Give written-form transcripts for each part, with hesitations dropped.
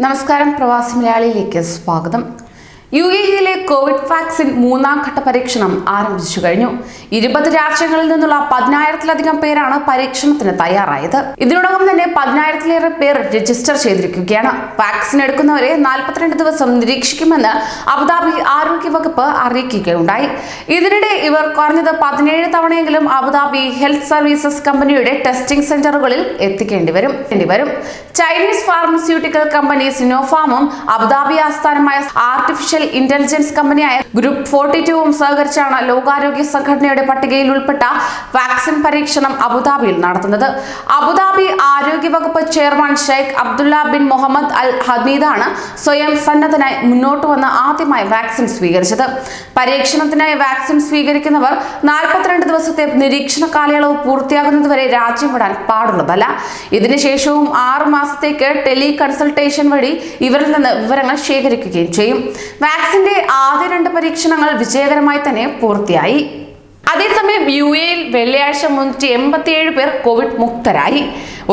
നമസ്കാരം, പ്രവാസി മലയാളിയിലേക്ക് സ്വാഗതം. യുഎഇയിലെ കോവിഡ് വാക്സിൻ മൂന്നാം ഘട്ട പരീക്ഷണം ആരംഭിച്ചു കഴിഞ്ഞു. 20 രാജ്യങ്ങളിൽ നിന്നുള്ള 10,000-ലധികം പേരാണ് പരീക്ഷണത്തിന് തയ്യാറായത്. ഇതിനോടകം തന്നെ 10,000-ലേറെ പേർ രജിസ്റ്റർ ചെയ്തിരിക്കുകയാണ്. വാക്സിൻ എടുക്കുന്നവരെ 42 ദിവസം നിരീക്ഷിക്കുമെന്ന് അബുദാബി ആരോഗ്യ വകുപ്പ് അറിയിക്കുകയുണ്ടായി. ഇതിനിടെ ഇവർ കുറഞ്ഞത് 17 തവണയെങ്കിലും അബുദാബി ഹെൽത്ത് സർവീസസ് കമ്പനിയുടെ ടെസ്റ്റിംഗ് സെന്ററുകളിൽ എത്തിക്കേണ്ടി വരും. ചൈനീസ് ഫാർമസ്യൂട്ടിക്കൽ കമ്പനി സിനോഫാമും അബുദാബി ആസ്ഥാനമായ ആർട്ടിഫിഷ്യൽ ഇന്റലിജൻസ് കമ്പനിയായ ഗ്രൂപ്പ് 42 സഹകരിച്ചാണ് ലോകാരോഗ്യ സംഘടനയുടെ പട്ടികയിൽ ഉൾപ്പെട്ട വാക്സിൻ പരീക്ഷണം അബുദാബിയിൽ നടത്തുന്നത്. അബുദാബി ആരോഗ്യ വകുപ്പ് chairman Sheikh Abdullah bin Mohammed Al ഹമീദാണ് സ്വയം സന്നദ്ധനായി മുന്നോട്ട് വന്ന് ആദ്യമായി വാക്സിൻ സ്വീകരിച്ചത്. പരീക്ഷണത്തിനായി വാക്സിൻ സ്വീകരിക്കുന്നവർ 42 ദിവസത്തെ നിരീക്ഷണ കാലയളവ് പൂർത്തിയാകുന്നതുവരെ രാജ്യം വിടാൻ പാടുള്ളതല്ല. ഇതിനുശേഷവും 6 മാസത്തേക്ക് ടെലി കൺസൾട്ടേഷൻ വഴി ഇവരിൽ നിന്ന് വിവരങ്ങൾ ശേഖരിക്കുകയും ചെയ്യും. വാക്സിന്റെ ആദ്യ 2 പരീക്ഷണങ്ങൾ വിജയകരമായി തന്നെ പൂർത്തിയായി. അതേസമയം യുഎഇയിൽ വെള്ളിയാഴ്ച 387 പേർ കോവിഡ് മുക്തരായി.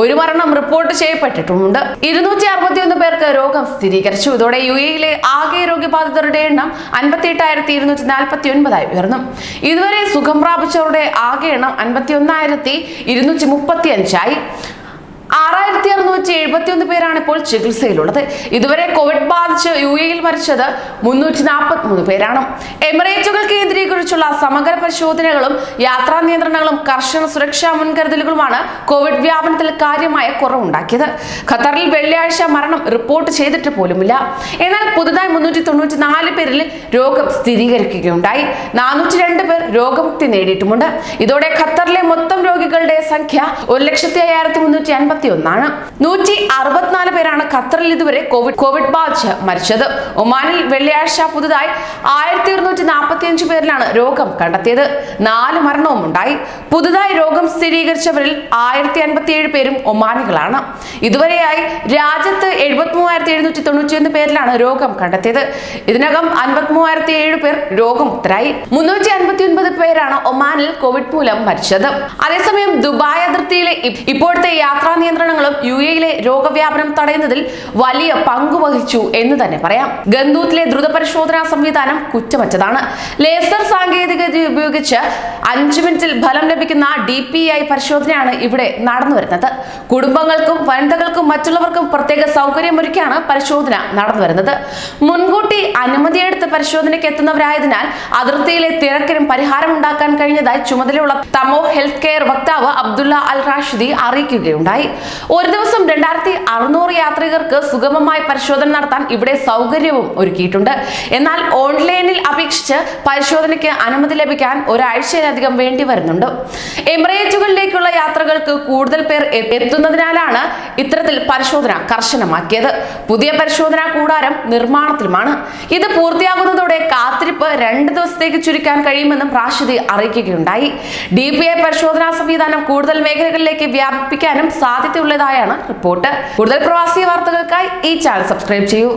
ഒരു മരണം റിപ്പോർട്ട് ചെയ്യപ്പെട്ടിട്ടുമുണ്ട്. 261 പേർക്ക് രോഗം സ്ഥിരീകരിച്ചു. ഇതോടെ യുഎഇയിലെ ആകെ രോഗബാധിതരുടെ എണ്ണം 58,249 ഉയർന്നു. ഇതുവരെ സുഖം പ്രാപിച്ചവരുടെ ആകെ എണ്ണം 51,235 ആയി. 6,671 പേരാണ് ഇപ്പോൾ ചികിത്സയിലുള്ളത്. ഇതുവരെ കോവിഡ് ബാധിച്ച് യുഎഇയിൽ മരിച്ചത് 343 പേരാണ്. എമിറേറ്റുകൾ കേന്ദ്രീകരിച്ചുള്ള സമഗ്ര പരിശോധനകളും യാത്രാ നിയന്ത്രണങ്ങളും കർശന സുരക്ഷാ മുൻകരുതലുകളുമാണ് കോവിഡ് വ്യാപനത്തിൽ കാര്യമായ കുറവുണ്ടാക്കിയത്. ഖത്തറിൽ വെള്ളിയാഴ്ച മരണം റിപ്പോർട്ട് ചെയ്തിട്ട് പോലുമില്ല. എന്നാൽ പുതുതായി 394 പേരിൽ രോഗം സ്ഥിരീകരിക്കുകയുണ്ടായി. 402 പേർ രോഗമുക്തി നേടിയിട്ടുമുണ്ട്. ഇതോടെ ഖത്തറിലെ മൊത്തം രോഗികളുടെ സംഖ്യ 1,05,351 ആണ്. 164 പേരാണ് ഖത്തറിൽ ഇതുവരെ കോവിഡ് ബാധിച്ച് മരിച്ചത്. ഒമാനിൽ വെള്ളിയാഴ്ച പുതുതായി 1,245 പേരിലാണ് രോഗം കണ്ടെത്തിയത്. 4 മരണവും ഉണ്ടായി. പുതുതായി രോഗം സ്ഥിരീകരിച്ചവരിൽ 1,057 പേരും ഒമാനികളാണ്. ഇതുവരെയായി രാജ്യത്ത് 73,791 പേരിലാണ് രോഗം കണ്ടെത്തിയത്. ഇതിനകം 53,007 പേർ രോഗമുക്തരായി. 359 പേരാണ് ഒമാനിൽ കോവിഡ് മൂലം മരിച്ചത്. അതേസമയം ദുബായ് അതിർത്തിയിലെ ഇപ്പോഴത്തെ യാത്രാ നിയന്ത്രണങ്ങളും യുഎഇയിലെ രോഗവ്യാപനം തടയുന്നതിൽ വലിയ പങ്കുവഹിച്ചു എന്ന് തന്നെ പറയാം. ഗന്തൂത്തിലെ ദ്രുത പരിശോധനാ സംവിധാനം കുറ്റമറ്റതാണ്. ലേസർ സാങ്കേതികത ഉപയോഗിച്ച് 5 മിനിറ്റിൽ ഫലം ലഭിക്കുന്ന DPI പരിശോധനയാണ് ഇവിടെ നടന്നു വരുന്നത്. കുടുംബങ്ങൾക്കും വനിതകൾക്കും മറ്റുള്ളവർക്കും പ്രത്യേക സൗകര്യമൊരുക്കിയാണ് പരിശോധന നടന്നു വരുന്നത്. മുൻകൂട്ടി അനുമതിയെടുത്ത് പരിശോധനയ്ക്ക് എത്തുന്നവരായതിനാൽ അതിർത്തിയിലെ തിരക്കിനും പരിഹാരമുണ്ടാക്കാൻ കഴിഞ്ഞതായി ചുമതലയുള്ള തമോ ഹെൽത്ത് കെയർ വക്താവ് അബ്ദുള്ള അൽ റാഷിദി അറിയിക്കുകയുണ്ടായി. ഒരു ദിവസം 2,600 യാത്രികർക്ക് സുഗമമായി പരിശോധന നടത്താൻ ഇവിടെ സൗകര്യവും ഒരുക്കിയിട്ടുണ്ട്. എന്നാൽ ഓൺലൈനിൽ അപേക്ഷിച്ച് പരിശോധനയ്ക്ക് അനുമതി ലഭിക്കാൻ ഒരാഴ്ചയിലധികം വേണ്ടി വരുന്നുണ്ട്. എമിറേറ്റുകളിലേക്കുള്ള യാത്രകൾക്ക് കൂടുതൽ പേർ എത്തുന്നതിനാലാണ് ഇത്തരത്തിൽ പരിശോധന കർശനമാക്കിയത്. പുതിയ പരിശോധനാ കൂടാരം നിർമ്മാണത്തിലുമാണ്. ഇത് പൂർത്തിയാകുന്നതോടെ കാത്തിരിപ്പ് 2 ദിവസത്തേക്ക് ചുരുക്കാൻ കഴിയുമെന്നും റാഷിദി അറിയിക്കുകയുണ്ടായി. DPI പരിശോധനാ സംവിധാനം കൂടുതൽ മേഖലകളിലേക്ക് വ്യാപിപ്പിക്കാനും സാധ്യതയുള്ളതായാണ് റിപ്പോർട്ട്. കൂടുതൽ പ്രവാസി വാർത്തകൾക്കായി ഈ ചാനൽ സബ്സ്ക്രൈബ് ചെയ്യൂ.